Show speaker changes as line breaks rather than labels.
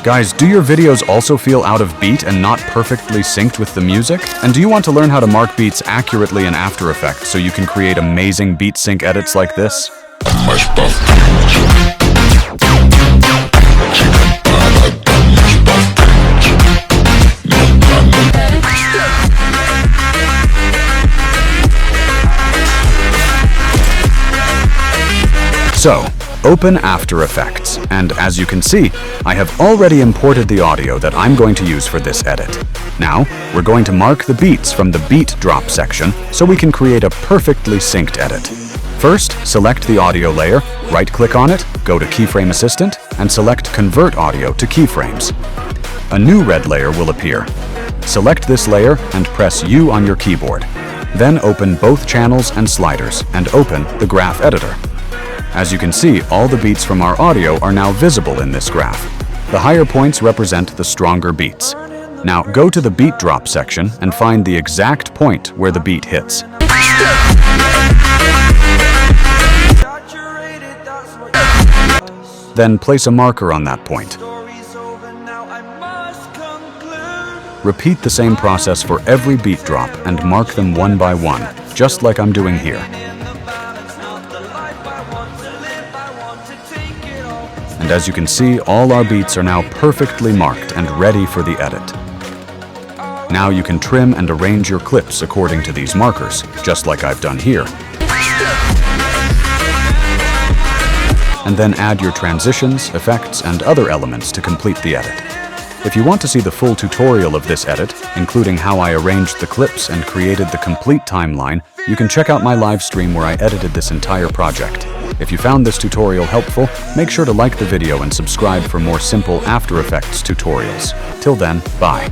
Guys, do your videos also feel out of beat and not perfectly synced with the music? And do you want to learn how to mark beats accurately in After Effects so you can create amazing beat sync edits like this? So, open After Effects, and as you can see, I have already imported the audio that I'm going to use for this edit. Now, we're going to mark the beats from the beat drop section so we can create a perfectly synced edit. First, select the audio layer, right-click on it, go to Keyframe Assistant, and select Convert Audio to Keyframes. A new red layer will appear. Select this layer and press U on your keyboard. Then open both channels and sliders and open the graph editor. As you can see, all the beats from our audio are now visible in this graph. The higher points represent the stronger beats. Now go to the beat drop section and find the exact point where the beat hits. Then place a marker on that point. Repeat the same process for every beat drop and mark them one by one, just like I'm doing here. And as you can see, all our beats are now perfectly marked and ready for the edit. Now you can trim and arrange your clips according to these markers, just like I've done here. And then add your transitions, effects, and other elements to complete the edit. If you want to see the full tutorial of this edit, including how I arranged the clips and created the complete timeline, you can check out my live stream where I edited this entire project. If you found this tutorial helpful, make sure to like the video and subscribe for more simple After Effects tutorials. Till then, bye.